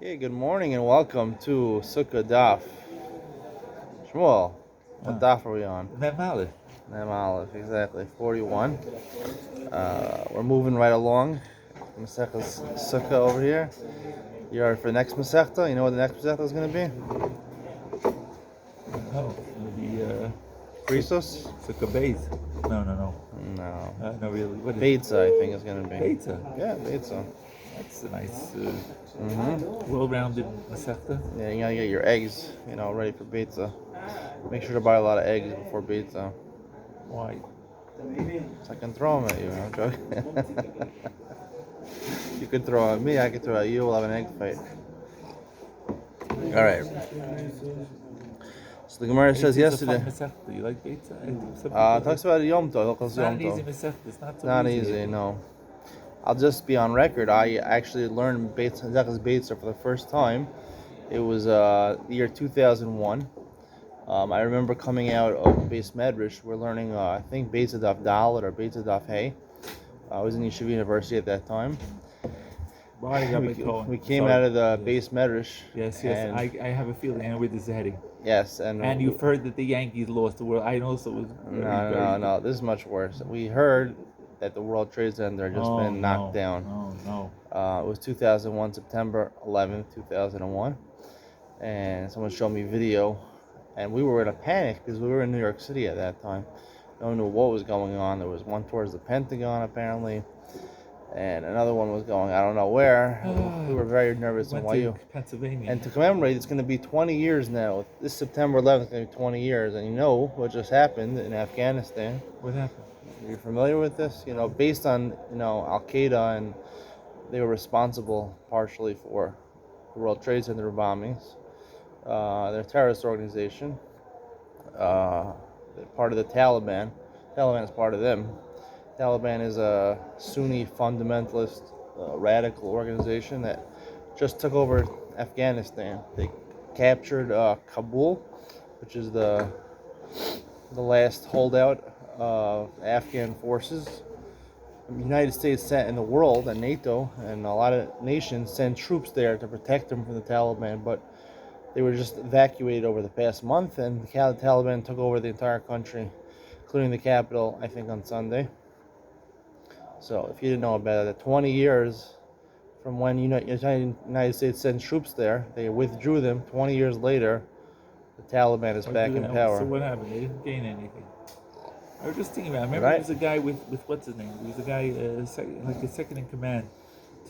Okay, good morning and welcome to Sukkah Daf. Shmuel, what daf are we on? Mem Aleph. Mem Aleph, exactly, 41. We're moving right along. Masechtas Sukkah over here. You ready for the next Masechta? You know what the next Masechta is going to be? No, maybe Christos? Sukkah Beis. No. No. No, really. What is Beitza, I think, is going to be. Beitza? Yeah, Beitza. That's a nice, Mm-hmm. well-rounded Masechta. Yeah, you got to get your eggs, ready for Beitza. Make sure to buy a lot of eggs before Beitza. Why? So I can throw them at you. I'm joking. You could throw at me, I could throw at you. We'll have an egg fight. All right. So the Gemara says yesterday. Masechta. You like Beitza? Talks about Yom Tov. It's not an easy Masechta. It's not so Not easy. easy, no. I'll just be on record. I actually learned Beitza for the first time. It was the year 2001. I remember coming out of Beis Medrash. We're learning, I think, Beitza Daf Dalet or Beitza Daf Hey. I was in Yeshiva University at that time. We came out of the Beis Medrash. Yes. I have a feeling I know where this is heading. Yes, and you've heard that the Yankees lost the World. I also was. No. This is much worse. We heard that the World Trade Center had just been knocked down. No. It was 2001, September 11th, 2001, and someone showed me video, and we were in a panic because we were in New York City at that time. No one knew what was going on. There was one towards the Pentagon apparently, and another one was going I don't know where. We were very nervous. Went to Pennsylvania. And to commemorate, it's going to be 20 years now. This September 11th is going to be 20 years, and you know what just happened in Afghanistan. What happened? Are you familiar with this? Based on Al Qaeda, and they were responsible partially for the World Trade Center bombings. They're a terrorist organization. They're part of the Taliban. Taliban is part of them. Taliban is a Sunni fundamentalist radical organization that just took over Afghanistan. They captured Kabul, which is the last holdout of Afghan forces. The United States and the world and NATO and a lot of nations sent troops there to protect them from the Taliban, but they were just evacuated over the past month, and the Taliban took over the entire country, including the capital, I think, on Sunday. So if you didn't know about it, 20 years from when United States sent troops there, they withdrew them. 20 years later, the Taliban is back in power. So what happened? They didn't gain anything. I was just thinking about it. I remember there was a guy with what's his name? There was a guy like a second in command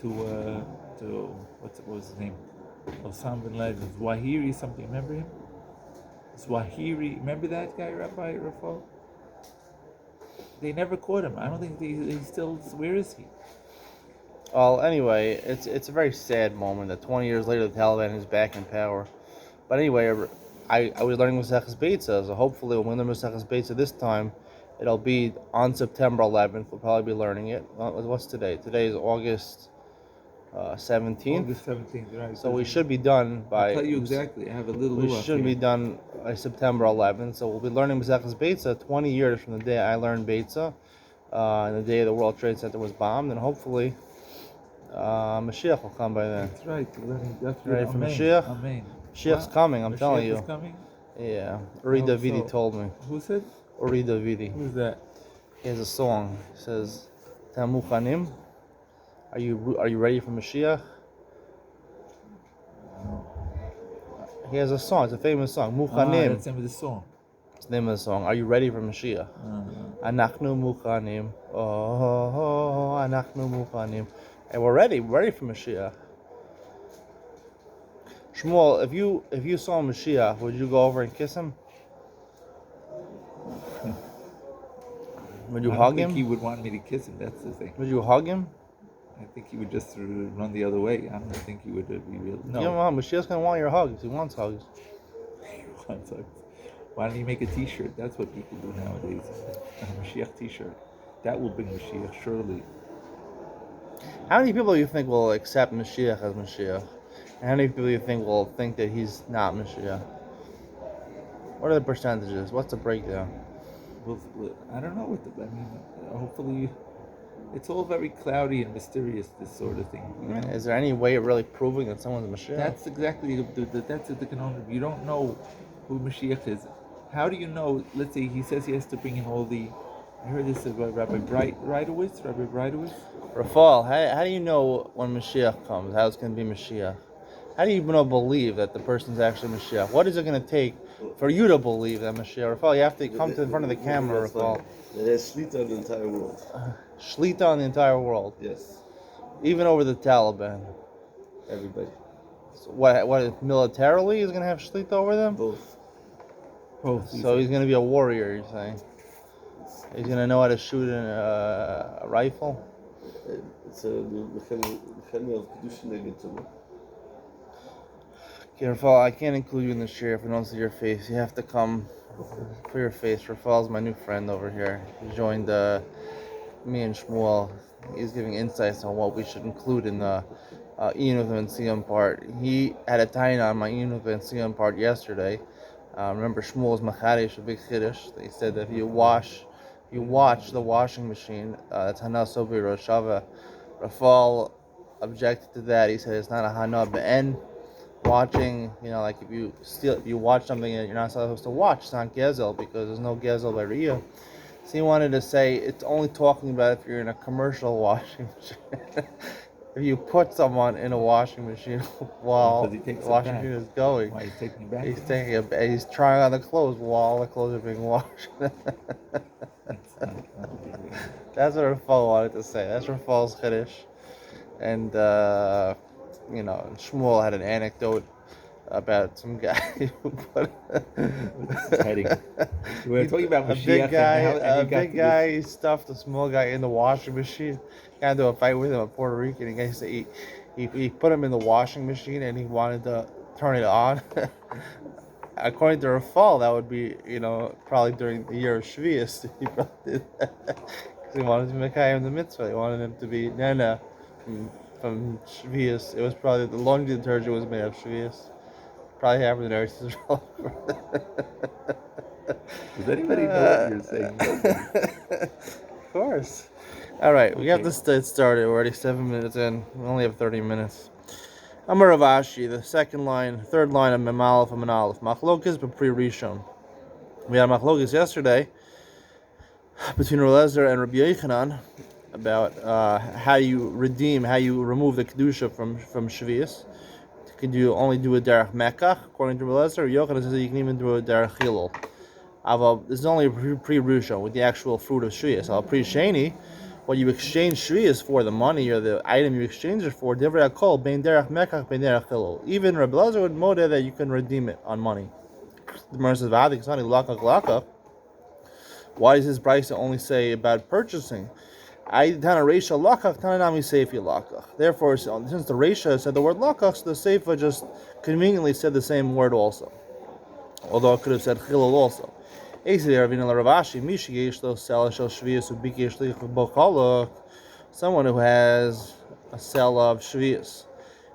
to what was his name? Osama bin Laden. Zawahiri something. Remember him? Zawahiri. Remember that guy, Rabbi Rafael? They never caught him. I don't think he's still. Where is he? Well, anyway, it's a very sad moment that 20 years later the Taliban is back in power. But anyway, I was learning Masechtas Beitza, so hopefully when we learn Masechtas Beitza this time, it'll be on September 11th. We'll probably be learning it. What's today? Today is August 17th. August 17th, right. So we should be done by... I'll tell you exactly. I have a little... We should be done by September 11th. So we'll be learning Masechtas Beitza 20 years from the day I learned Beitza, and the day the World Trade Center was bombed, and hopefully Moshiach will come by then. That's right. Ready for Moshiach? Amen. Moshiach's coming, I'm telling you. Moshiach is coming? Yeah. Uri Davidi told me. Who said? Uri Davidi. Who's that? He has a song. He says, Tamuchanim, are you ready for Moshiach? He has a song. It's a famous song. Muchanim. That's the name of the song. It's the name of the song. Are you ready for Moshiach? Anachnu muchanim. Oh, anachnu muchanim. And we're ready. We're ready for Moshiach. Shmuel, if you saw Moshiach, would you go over and kiss him? Would you hug him? I think he would want me to kiss him. That's the thing. Would you hug him? I think he would just run the other way. I don't think he would be real. No. Give him a hug. Mashiach's gonna want your hugs. He wants hugs. He wants hugs. Why don't you make a T-shirt? That's what people do nowadays. A Mashiach T-shirt. That will bring Mashiach, surely. How many people do you think will accept Mashiach as Mashiach? And how many people do you think will think that he's not Mashiach? What are the percentages? What's the breakdown? Well, I don't know. Hopefully, it's all very cloudy and mysterious. This sort of thing. You know? Is there any way of really proving that someone's Moshiach? That's exactly that's the conundrum. You don't know who Moshiach is. How do you know? Let's say he says he has to bring in all the. I heard this about Rabbi Breitowitz. Rafael, how do you know when Moshiach comes? How it's going to be Moshiach? How do you believe that the person's actually Moshiach? What is it going to take for you to believe that Moshiach? Rafael, you have to come to in front of the camera, Rafael. There's Shlita on the entire world. Shlita on the entire world. Yes. Even over the Taliban. Everybody. So what militarily is going to have Shlita over them? Both. So he's going to be a warrior, you're saying? He's going to know how to shoot a rifle? It's a Mechani of Kedushin Negetum. Okay, Rafael, I can't include you in the shiur if we don't see your face. You have to come for your face. Rafael's my new friend over here. He joined me and Shmuel. He's giving insights on what we should include in the Iyun and Siyam part. He had a tie on my Iyun and Siyam part yesterday. Remember Shmuel's Machadesh, a big Chiddush. They said that if you watch the washing machine, that's Hana Sobi Roshava. Rafael objected to that. He said it's not a Hana Be'en. Watching, like if you watch something that you're not supposed to watch, it's not Gezel because there's no Gezel by Riyah. So he wanted to say it's only talking about if you're in a commercial washing machine. If you put someone in a washing machine while the washing machine is going, why he's taking it back? He's trying on the clothes while the clothes are being washed. That's what Rafael wanted to say. That's Rafael's Chiddush. And Shmuel had an anecdote about some guy who put We're talking about a big guy. He stuffed a small guy in the washing machine. Got into a fight with him, a Puerto Rican. And he put him in the washing machine and he wanted to turn it on. According to Rafael, that would be probably during the year of Shvius. He probably did that because he wanted to make him the mitzvah. He wanted him to be Nana from Shvius. It was probably the laundry detergent was made of Shvius. Probably happened in Eretz Israel. Does anybody know what you're saying? Of course. All right, we have to get started. We're already 7 minutes in. We only have 30 minutes. Amar Rav Ashi, the third line of Mem Aleph and Men Aleph. Machlokes b'pri Rishon. We had machlokes yesterday between Rav Eliezer and Rabbi Yochanan about how you remove the kedusha from Shvius. Could you only do a derech mekach, according to Rav Eliezer? Yochanan says that you can even do a derech chilul. This is only a pre-Rishon with the actual fruit of Shvius. Pre-Sheni, what you exchange Shvius for, the money or the item you exchange it for, divrei hakol, bein derech mekach, bein derech chilul. Even Rabbi Eliezer would modeh that you can redeem it on money. The Gemara says, "V'adik sani lakach lakach." Why does his price only say about purchasing? Therefore, since the Reisha said the word lakach, the Seifa just conveniently said the same word also. Although it could have said chilul also. Someone who has a sale of shvius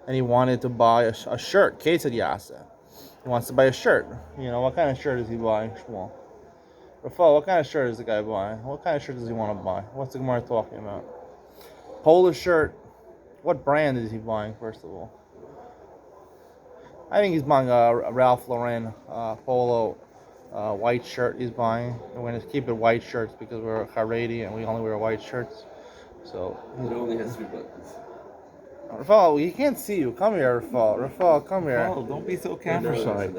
and he wanted to buy a shirt. He wants to buy a shirt. What kind of shirt is he buying, Shmuel? Rafael, what kind of shirt is the guy buying? What kind of shirt does he want to buy? What's the Gemara talking about? Polo shirt. What brand is he buying, first of all? I think he's buying a Ralph Lauren polo white shirt he's buying. We're going to keep it white shirts because we're Haredi and we only wear white shirts. So it only has 3 buttons. Rafael, he can't see you. Come here, Rafael. Rafael, come here. Rafael, don't be so camera shy.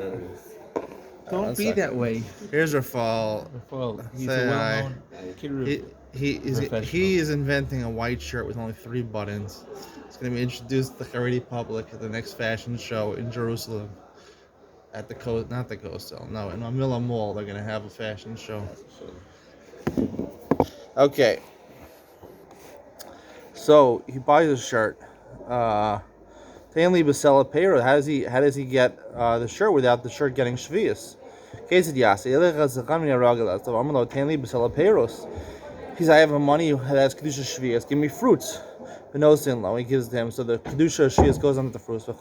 Don't be that way. Here's Rafael. Rafael, he's a well-known he is inventing a white shirt with only 3 buttons. It's going to be introduced to the Haredi public at the next fashion show in Jerusalem. At the coast, not the Coastal, no, in Amila Mall, they're going to have a fashion show. Okay. So, he buys a shirt. Tainli Basela Peiro. How does he get the shirt without the shirt getting shvius? He said, I have a money that has kedusha shvius. Give me fruits. No sin law. He gives them. So the kedusha shvius goes on to the fruits. And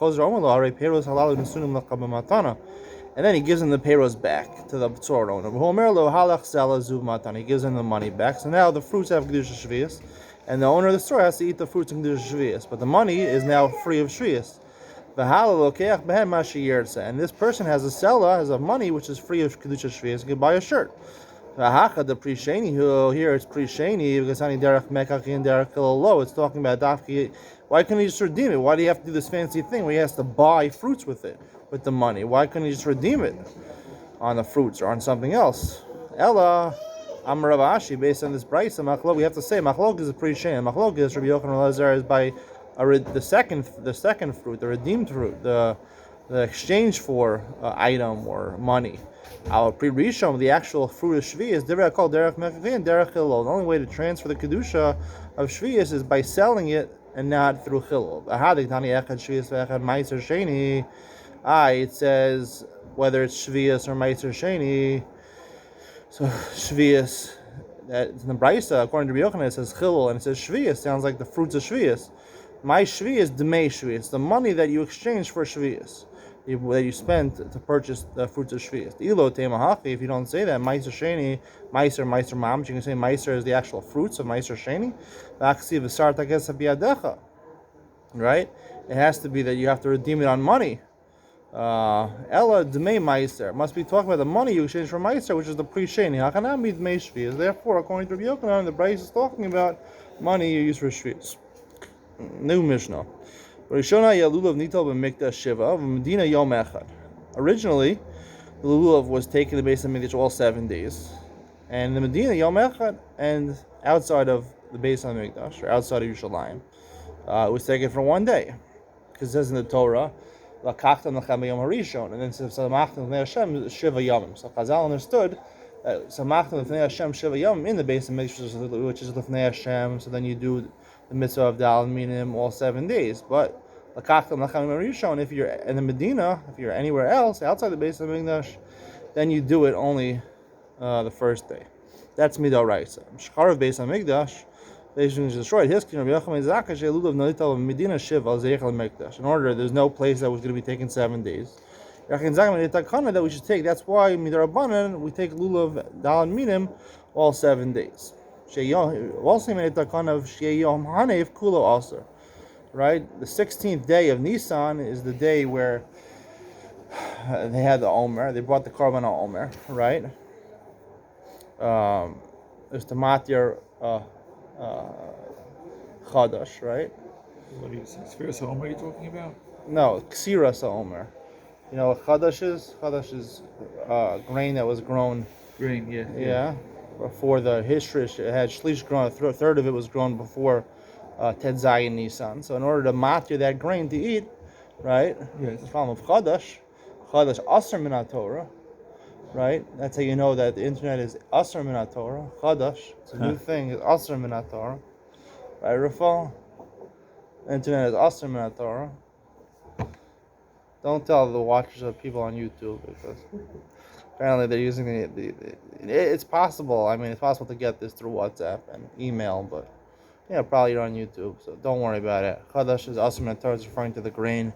then he gives them the peiros back to the tzor owner. He gives them the money back. So now the fruits have kedusha shvius, and the owner of the store has to eat the fruits and kedusha shvius. But the money is now free of shvius. And this person has a seller, has a money which is free of kedusha shvius, and can buy a shirt. The pre-sheni, who here it's pre-sheni because it's talking about dafki. Why couldn't he just redeem it? Why do you have to do this fancy thing where he has to buy fruits with the money? Why couldn't he just redeem it on the fruits or on something else? Ella, Amar Rav Ashi, based on this brisa, machlok, we have to say machlok is a pre-sheni. Machlok is Rabbi Yochanan Elazar is by the second fruit, the redeemed fruit, the exchange for item or money. Our pre-rishon, the actual fruit of shvi, is derech called derech mekavin and derech chilul. The only way to transfer the kedusha of shvius is by selling it and not through chilul. It says whether it's shvius or meiser sheni. So shvius, that's in the brisa, according to Rabbi Yochanan, it says chilul and it says shvius. Sounds like the fruits of shvius. My shvius, demei shvius, the money that you exchange for shvius, that you spend to purchase the fruits of shvius. Ilo temahachi, if you don't say that, meiser sheni, meiser mamish, you can say meiser is the actual fruits of meiser sheni. Right? It has to be that you have to redeem it on money. Ella dmei meiser must be talking about the money you exchange for meiser, which is the pre-sheni. Hakanami dmei shvius. Therefore, according to Rabbi Yochanan, the brayz is talking about money you use for shvius. New Mishnah. Originally, the lulav was taken to the base of Mikdash all 7 days, and the Medina Yom Echad, and outside of the base of Mikdash or outside of Yerushalayim, it was taken for 1 day, because it says in the Torah, "Lakachtam lechem yom harishon," and then it says "Samachtam l'fnei Hashem shiva yomim." So Chazal understood that Samachtam l'fnei Hashem shiva yomim in the base of Mikdash, which is l'fnei Hashem. So then you do the mitzvah of Dal Minim all 7 days. But if you're in the Medina, if you're anywhere else outside the base of Mikdash, then you do it only the first day. That's midoraisa. Shchar of base of Mikdash, basically is destroyed. In order, there's no place that was going to be taken 7 days. That we should take. That's why midarabanan we take lulav Dal Minim all 7 days. Also, right? The 16th day of Nisan is the day where they had the Omer. They brought the Korban Omer, right? There's the Matir Chadash, right? What do you say? Spheres Omer are you talking about? No, Ksiras Omer. You know what Chadash is? Chadash is grain that was grown. Grain, yeah. Yeah. Before the history, it had shlish grown. A third of it was grown before Ted Zayin Nisan. So in order to matir that grain to eat, right? Yes. The problem of Chadash Asr Min Torah, right? That's how you know that the internet is Asr Min Torah. Chadash, it's a new thing. It's Asr Min Torah, right, Rafael? The internet is Asr Min Torah. Don't tell the watchers of people on YouTube because apparently they're using it's possible. I mean, it's possible to get this through WhatsApp and email, but probably you're on YouTube, so don't worry about it. Chadash is Asr Min Torah. It's referring to the grain,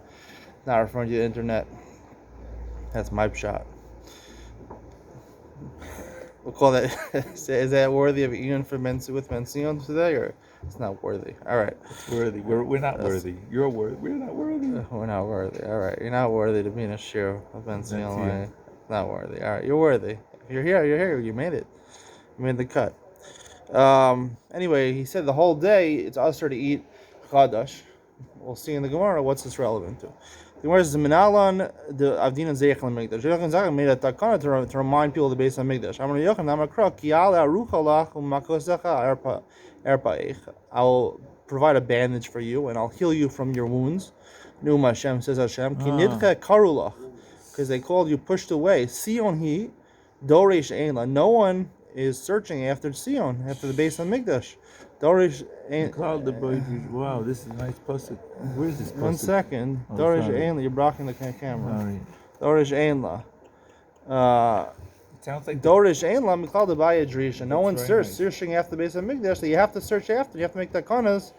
not referring to the internet. That's my shot. We'll call that. Is that worthy of Ian for with Mension today, or it's not worthy? All right. It's worthy. We're not worthy. You're worthy. We're not worthy. We're not worthy. All right. You're not worthy to be in a shiur of Mension. Not worthy. All right. You're worthy. If you're here, you're here. You made it. You made the cut. Anyway, he said the whole day it's usher to eat chadash. We'll see in the Gemara what's this relevant to. The Gemara says Minalan the Avdin and Zeichel Mikdash. Yochanan Zaka made a takana to remind people of the base of Mikdash. Amar Yochanan Amakra Kial Arucha Lach Umakosecha Erpaich. I will provide a bandage for you and I'll heal you from your wounds. Numa Hashem says Hashem Kinidcha Karulach, because they called you pushed away. Sion he Doresh Einla. No one is searching after Sion, after the base of Mikdash. Dorish Ein. Wow, this is a nice pasuk. Where is this pasuk? 1 second. Dorish Einla. You're blocking the camera. Sorry. Dorish Einla. It sounds like Dorish Einla Mikal Debaya Drisha. No one's very nice. searching after the base of Mikdash. So you have to search after. You have to make takanas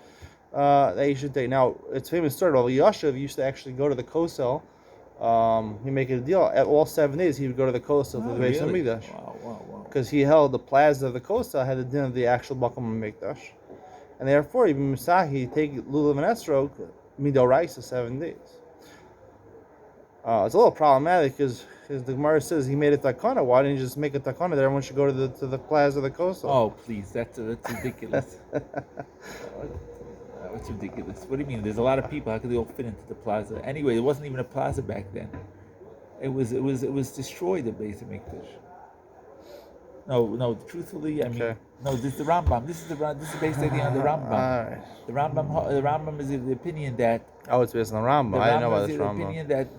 that you should take. Now, it's famous story. Yashav used to actually go to the Kosel. He make it a deal. At all 7 days, he would go to the Kosel to the base of Mikdash. Wow. Because he held the plaza of the Kosel had the din of the actual Bakum Mikdash. and therefore even Misahi take lulav and esrog midoraisa 7 days. It's a little problematic because the Gemara says he made a takana. Why didn't you just make a takana that everyone should go to the plaza of the coastal? Oh, please, that's ridiculous. That's ridiculous. What do you mean? There's a lot of people. How could they all fit into the plaza? Anyway, it wasn't even a plaza back then. It was destroyed, the Beis Hamikdash. No. Truthfully, I mean, Okay. no. This is the Rambam. This is based on the Rambam. Alright. The Rambam is the opinion that. Oh, it's based on the Rambam. I didn't know about this the Rambam. opinion that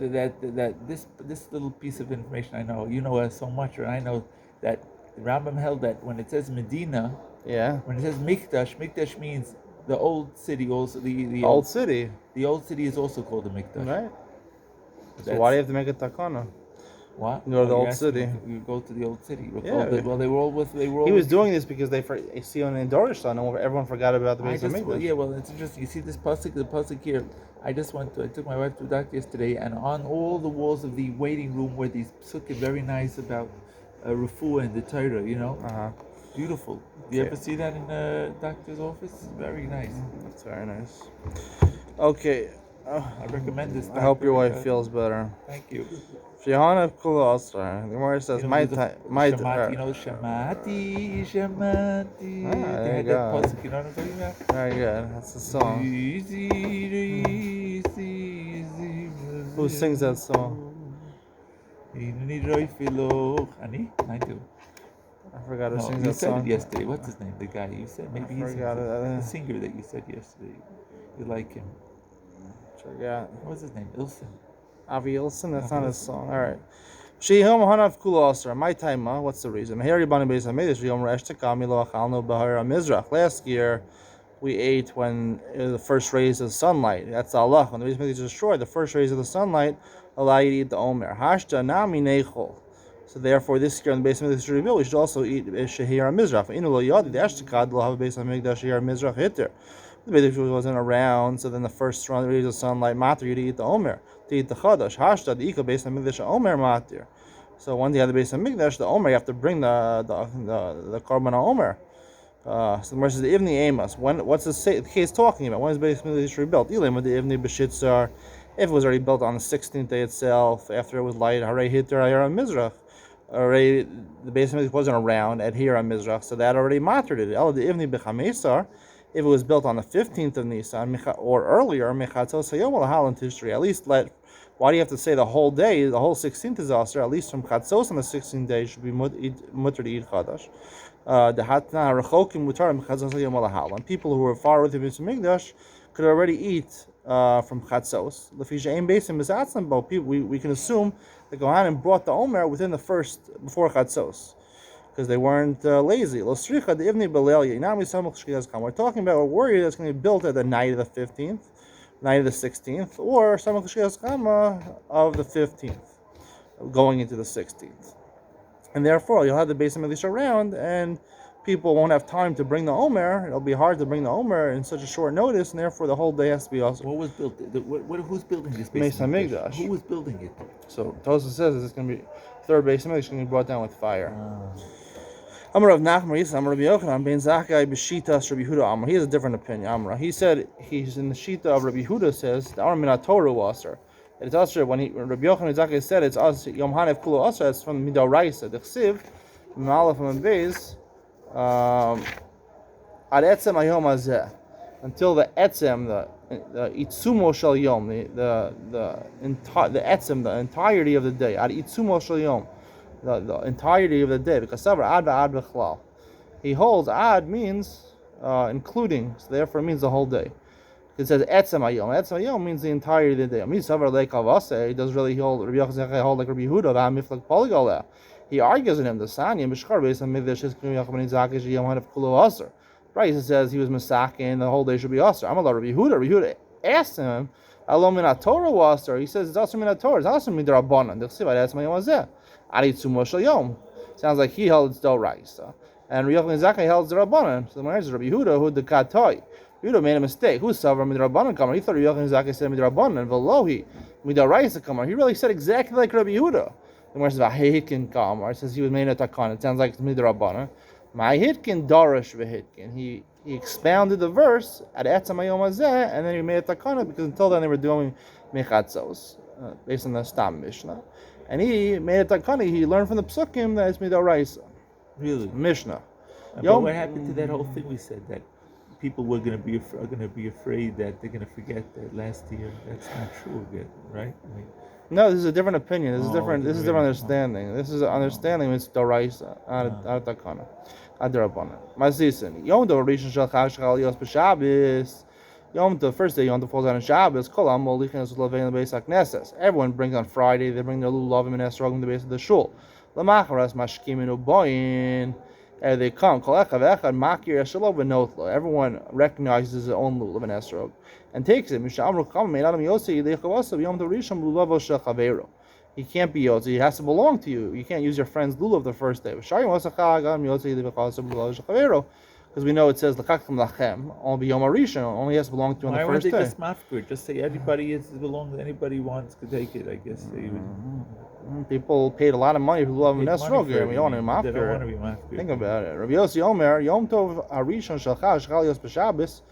this little piece of information I know. You know so much, and I know that the Rambam held that when it says Medina, Yeah. when it says Mikdash means the old city. Also, the Old city. The old city is also called the Mikdash. Right. So why do you have to make a takana? What? You go to the old you're asking city. if You go to the old city. Yeah. They were all with. They were all He was with- doing this because they see on the Dorishon, and everyone forgot about the I Beis just, Hamikdash. yeah, well, it's interesting. You see this pasuk, the pasuk here. I took my wife to the doctor yesterday, and on all the walls of the waiting room were these psukim very nice about refuah and the Torah. You know, Uh-huh. beautiful. Do you Yeah. ever see that in the doctor's office? Very nice. That's very nice. Okay. I recommend this. I hope your doctor. wife feels better. Thank you. Shehana Kula Asra. The Gemara says, You know, my there's time. a- My Shamati, you know, Shamati. Ah, They there had you that go. pasuk. You know what I'm talking about? Very good. That's the song. Who sings that song? Ani? I do. I forgot who No, sings you that said song. it yesterday. What's his name? The guy you said. Maybe he forgot sings it. The singer that you said yesterday. You like him. Forgot. What's his name? Ilson. Avi Ilson, that's Avi not his Ilson. song. All right. Shehom Hanav Kula Asra. My time, what's the reason? Last year, we ate when the first rays of sunlight. That's Allah. When the Beis Hamikdash is destroyed, the first rays of the sunlight allow you to eat the Omer. Hashta nami nechol. So therefore, this year in the Beis Hamikdash is revealed, we should also eat Shehir Mizrach. Inu lo yadi the Ashtakad will have a Beis Hamikdash Shehir Mizrach hitter. The Beis Hamikdash wasn't around, so then the first rays of sunlight matter you to eat the Omer, to eat the Chadash. Hashta the Ika Beis Hamikdash Omer matir. So once you have the Beis Hamikdash, the Omer, you have to bring the Korban Omer. So the Gemara says the Ivni Amos. What's the case talking about? When is Beis Hamikdash rebuilt? Elim with the Ivni B'shitzar. If it was already built on the 16th day itself, after it was light, Harei Hitter Hayar Mizrach. Already the Beis Hamikdash wasn't around at Hira Mizrach, so that already mattered it. El the Ivni B'Chamesar. If it was built on the 15th of Nisan or earlier, Mechatzos Hayom L'Halan Tishrei. At least why do you have to say the whole day? The whole 16th is also, at least from Chatzos on the 16th day should be mutter to eat Chadash. The Hatna Rechokim Mutar Mechatzos Hayom L'Halan. People who were far with the Beis Hamikdash could already eat from Chatzos. We can assume the Kohanim brought the Omer within the first, before Chatzos, because they weren't lazy. We're talking about a warrior that's going to be built at the night of the 15th, night of the 16th, or Samach Shkias Kama of the 15th, going into the 16th. And therefore, you'll have the Beis Hamikdash around, and people won't have time to bring the Omer. It'll be hard to bring the Omer in such a short notice, and therefore the whole day has to be also. What was built? Who's building this Beis Hamikdash. Who was building it? So Tosafos says it's going to be third Beis Hamikdash going to be brought down with fire. Amar of Nachman, Amar of Yochanan, Ben Zakkai B'Shitas Rabbi Yehuda Amar. He has a different opinion. Amar. He said he's in the Shita of Rabbi Yehuda says the Amar Minat Torah Wasser. It's Asr when Rabbi Yochanan Zakkai said it's Asr Yom Hanef Kulo Asr. It's from Midoraisa. The Chsiv Malach and Beis Ad Etzem Hayom Hazeh, until the Etzem the Itzumo Shel Yom the Etzem the entirety of the day Ad Itzumo Shel Yom. The entirety of the day, because ad he holds ad means including, so therefore it means the whole day. It says etzem hayom means the entirety of the day. He does really hold Rabbi Yochanan hold like Rabbi Yehuda. He argues in him the Sanya Mishkar Beis Hamikdash is Zakish Yom Hanef Kulo Aser. Right, he says he was Masakin, the whole day should be Aser. I'm a Rabbi Yehuda. Rabbi Yehuda asked him, Alom Minat Torah Aser. He says it's also Minat Torah. It's also Midrabanan. The Chsiv Ad Etzem Hayom Hazeh. Sounds like he held the Raisa, and Rabbi Yochanan Zakkai held the Rabbanan. So the Gemara is Rabbi Yehuda who the Katoi. Yehuda made a mistake. Who's Savra Midrabanan Kamar? He thought Rabbi Yochanan Zakkai said Midrabanan. Velohi Midaraisa Kamar. He really said exactly like Rabbi Yehuda. The Gemara says Vahekin Kamar. It says he was made a Takan. It sounds like it's Midrabanan. My hitkin darash v'hitkin. He expounded the verse at etzam hayom hazeh, and then he made a takana because until then they were doing mechatzos based on the Stam Mishnah, and he made a takana. He learned from the psukim that it's midoraisa. Really? Mishnah. But what happened to that whole thing we said that people were going to be afraid that they're going to forget that last year? That's not true again, right? I mean, No, this is a different opinion. This is different. This is really? different understanding. This is an understanding. It's doraisa, not takana, adarabana. Masisin. Yom Tov Rishon Shel Chag Shechal Yos B'Shabbos. Yom Tov, first day Yom Tov falls out on Shabbos. Kol Am Molichin Es Lovein Lebeis HaKnesses. Everyone brings on Friday. They bring their lulavim and esrogim to the base of the shul. Lamacharas Mashkim and Uboyin. And they come. Kol Echad Echad Makir Eshalov V'Notlo. Everyone recognizes his own lulav and esrog and takes it. He can't be Yotzi, he has to belong to you. You can't use your friend's lulav the first day. Because we know it says only Yom Rishon, only has to belong to you on the first day. Why weren't they just mafkir? Just say anybody wants to take it. I guess they would. People paid a lot of money for lulav and esrog. We don't want to They don't want to be mafkir. Think about it. Rabbi Yossi Omer, Yom Tov Arishon Shachal Shechal Yos B'Shabbos.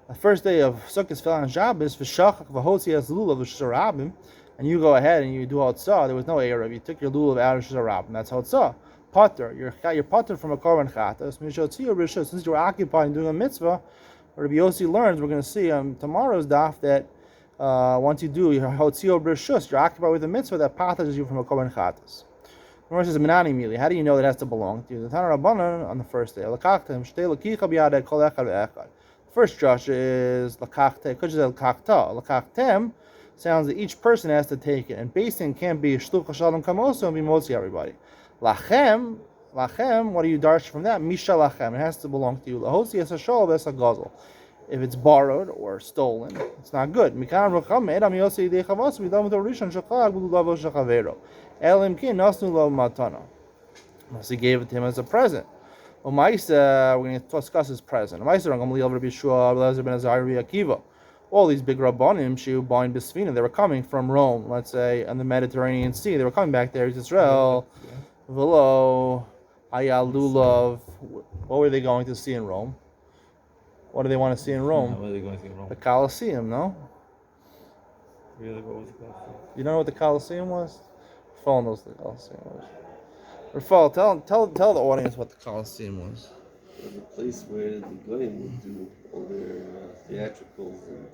The first day of Sukkot fell on Shabbos, v'shachach v'hotzi es lulav v'shizarabim, and you go ahead and you do hotzah. There was no erev. You took your lulav out of shizarabim. That's hotzah. Potter. You're potter from a korban chatas. Since you're occupied in doing a mitzvah, Rabbi Yossi learns. We're going to see on tomorrow's daf that once you do your hotzio b'rishus, you're occupied with a mitzvah that patters you from a korban chatas. The Gemara says, "Minani mili." How do you know that has to belong to you? The Tana Rabbanan on the first day. Lakachtem shtei lakicha b'yadei kol echad ve'echad. First Josh is lakachtem. Could you say lakachta? Lakachtem sounds that each person has to take it, and basing can't be shluch shalom kamoso and be motzi everybody. Lachem, what do you darsh from that? Misha lachem. It has to belong to you. Lahosi es hashol ves hagozel. If it's borrowed or stolen, it's not good. Mikan rocham edam yosi yidei chavos v'dam to rishon shachag v'lulavo shachavero. Elim kin nasnu lo matana. Unless he gave it to him as a present. Umaisa, we're going to discuss his present. Umaisa Rangam Liel Rabbi Shua, Elazar ben Azari Akiva. All these big rabbanim, Shiu, Bain, Bisfina, they were coming from Rome, let's say, on the Mediterranean Sea. They were coming back there to Israel. Velo, Ayalulav. What were they going to see in Rome? What do they want to see in Rome? What are they going to see in Rome? The Colosseum, no? Really, what was the Colosseum? You know what the Colosseum was? Rafael knows what the Colosseum was. Rafael, tell the audience what the Colosseum was. It was a place where the goyim would do all their theatricals and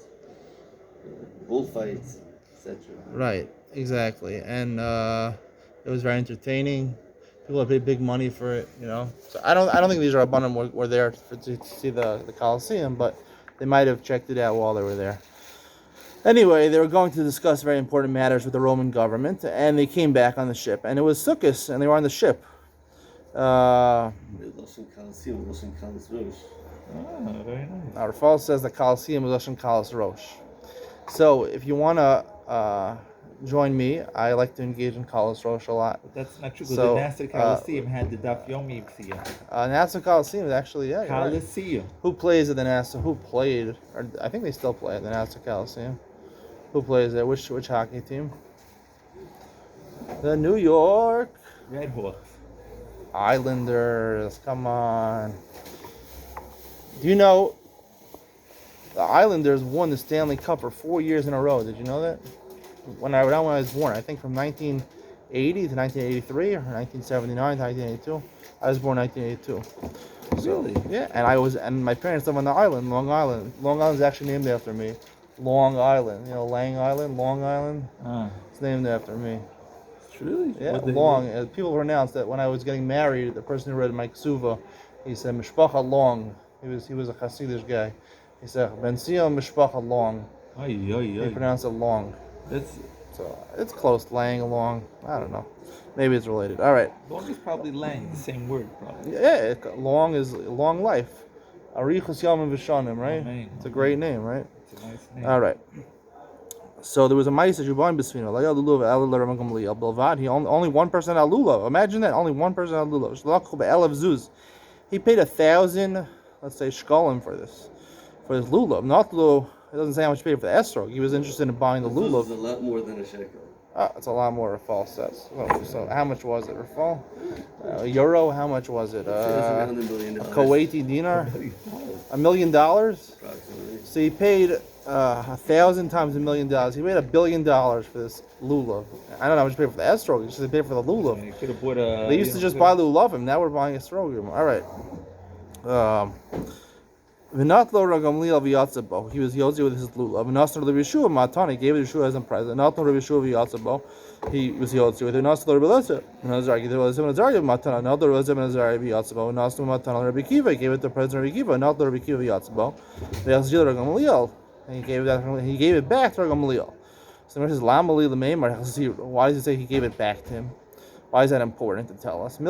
bullfights, etc. Right, exactly, and it was very entertaining. People paid big money for it, you know. So I don't think these Rabbanim were there to see the Colosseum, but they might have checked it out while they were there. Anyway, they were going to discuss very important matters with the Roman government, and they came back on the ship, and it was Sukkot, and they were on the ship. Very nice. Rafael says the Colosseum was Lashon Kalas Rosh. So if you want to join me, I like to engage in Kalas Rosh a lot. But that's not true, because So, the Nasser Coliseum had the Daf Yomi Succah. Nassau Coliseum is actually, yeah. Right. Coliseum. Who plays at the Nassau? Who played? Or I think they still play at the Nassau Coliseum. Who plays there? Which hockey team? The New York Red Hawks. Islanders. Come on. Do you know the Islanders won the Stanley Cup for 4 years in a row? Did you know that? When I was born, I think from 1980 to 1983 or 1979 to 1982. I was born 1982. So, Really? yeah, and my parents live on the island, Long Island. Long Island is actually named after me. Long Island, you know, Lang Island, Long Island. It's named after me. Really? Yeah, Long. People pronounce that when I was getting married, the person who read my ksuva, he said Mishpacha Long. He was a Hasidic guy. He said Ben Sion Mishpacha Long. He pronounced it Long. So it's close, Lang, Long. I don't know. Maybe it's related. All right. Long is probably Lang, the same word probably. Yeah, Long is long life. Arichus Yamim V'Shanim, right? Amen. It's a great name, right? It's a nice name. All right. So there was a Ma'aseh Jubain B'Sfina. He only one person had lulav. Imagine that, only one person had lulav. He paid 1,000, let's say, shkolim for this lulav. Not lulav. It doesn't say how much he paid for the esrog. He was interested in buying the lulav. It's a lot more than a shekel. It's a lot more Rafal says. So how much was it, Rafal? Euro, how much was it? $100 million. Kuwaiti dinar? $1 million? Approximately. So he paid 1,000 times $1,000,000. He paid $1 billion for this lulav. I don't know how much he paid for the estrog. He should pay for the lulav. Yeah, you could have bought a. They used to just buy lulavim. Now we're buying estrogim. All right. V'natlo ragamliel v'yatzabo. He was yotzi with his lulav. V'nasno Rabbi Yeshua matani. He gave it to Yeshua as a present. V'natlo Rabbi Yeshua v'yatzabo. He was yotzi with it. V'nasno Rabbi Elazar. V'nazar. He gave it to Elazar matana. V'natlo Rabbi Elazar v'nazar v'yatzabo. V'nasno matana Rabbi Kiva. He gave it to President Rabbi Kiva. V'natlo Rabbi Kiva v'yatzabo. V'yachzil ragamliel. And he gave it back to ragamliel. So this is lamali l'meimar. Why does he say he gave it back to him? Why is that important to tell us? Tell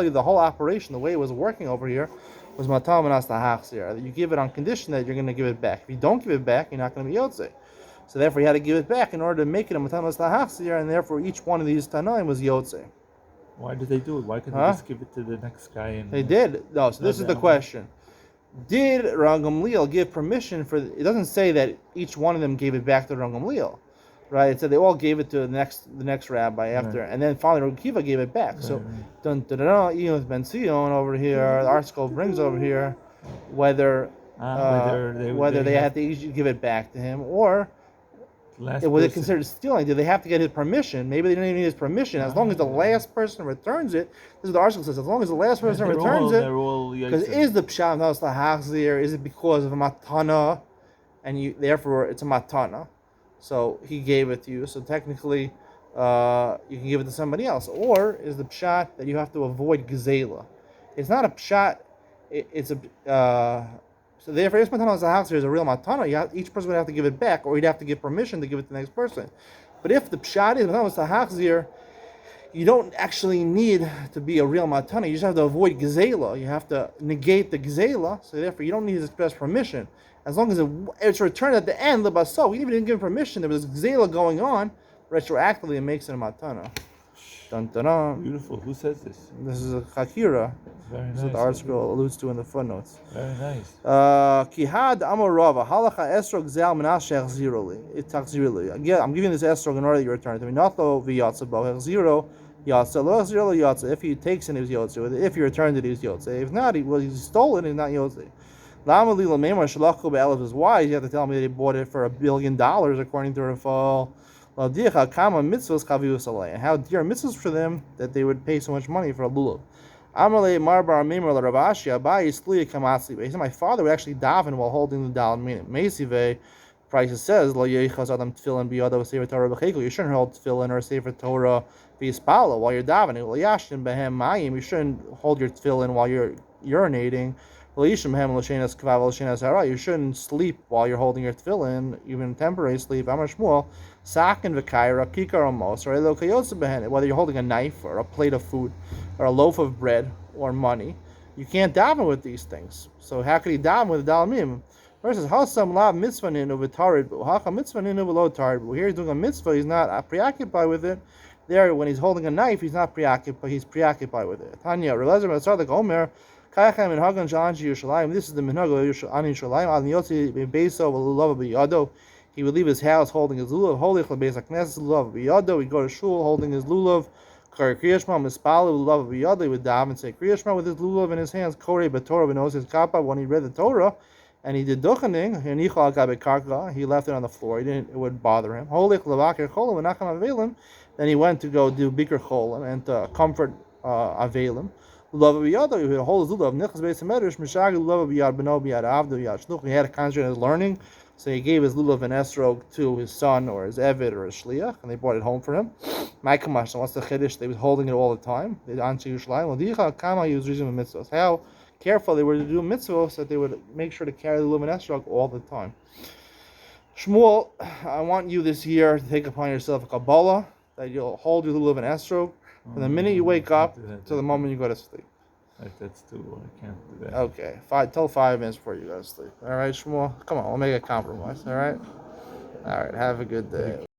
you the whole operation, the way it was working over here, was matam manas lahachzir. You give it on condition that you're going to give it back. If you don't give it back, you're not going to be yotze. So therefore, he had to give it back in order to make it a matam manas lahachzir, and therefore each one of these tanaim was yotze. Why did they do it? Why couldn't they just give it to the next guy? And they did. No. So this is the question. Did Rav Gamliel give permission for? It doesn't say that each one of them gave it back to Rav Gamliel. Right, it said they all gave it to the next rabbi after, and then finally Rabbi Kiva gave it back. So, Ben Sion over here, the article brings over here whether they had to each give it back to him, or was it considered stealing? Did they have to get his permission? Maybe they didn't even need his permission. As long as the last person returns it, this is what the article says. As long as the last person returns it, because is the pshat no lahachzir? Is it because of a matana, and therefore it's a matana? So he gave it to you. So technically, you can give it to somebody else. Or is the pshat that you have to avoid gezela? It's not a pshat. It's a so therefore, if matana zahachzir is a real matana, each person would have to give it back, or he'd have to give permission to give it to the next person. But if the pshat is matana zahachzir, you don't actually need to be a real matana. You just have to avoid gezela. You have to negate the gezela. So therefore, you don't need his express permission. As long as it's returned at the end, lebaso, we even didn't give him permission. There was gezela going on. Retroactively, it makes it a matana. Dun, dun, dun. Beautiful. Who says this? This is a chakira. Very nice. This is what the article alludes to in the footnotes. Very nice. Kihad amorava halacha esrog zal menashech ziroli. It takziroli. Again, I'm giving this esrog in order that you return it to me. Not lo v'yatzabo zero yatza lo zero yatza. If he takes it, he's yotze. If he returned it, he's yotze. If not, he's stolen. He's not yotze. Lama lila meimar shalachku be'elav is wise. You have to tell me that he bought it for $1 billion according to Rafael. And how dear mitzvahs for them that they would pay so much money for a lulav. He said, my father would actually daven while holding the dal minim. Meisive, Price says, you shouldn't hold tefillin or sefer Torah while you're davening. You shouldn't hold your tefillin while you're urinating. You shouldn't sleep while you're holding your tefillin, even temporary sleep. Amar Shmuel, sakin v'kaira kikar amos, whether you're holding a knife or a plate of food or a loaf of bread or money, you can't daven with these things. So how could he daven with dalamim? Versus hasam lav mitzvah ninu v'taridbu, hacha mitzvah ninu v'lo taridbu. Here he's doing a mitzvah, he's not preoccupied with it. There, when he's holding a knife, he's not preoccupied. He's preoccupied with it. Tanya, Relezer Metzadek Omer. This is the minhag of Yerushalayim. He would leave his house holding his lulav. He'd go to shul holding his lulav. He would daven and say Kriya Shema with his lulav in his hands. When he read the Torah and he did duchening, he left it on the floor. It wouldn't bother him. Then he went to go do bikr cholim and to comfort Avelim. He had a concentrate on his learning, so he gave his lulav and esrog to his son or his eved or his shliach, and they brought it home for him. My kamash, what's the chiddush? They was holding it all the time. They answer Yerushalayim. How careful they were to do mitzvahs that they would make sure to carry the lulav and esrog all the time. Shmuel, I want you this year to take upon yourself a kabbalah that you'll hold your lulav and esrog from the minute you wake up to the moment you go to sleep. That's too. I can't do that. Okay, till 5 minutes before you go to sleep. All right, Shmuel. Come on, we'll make a compromise. All right. All right. Have a good day.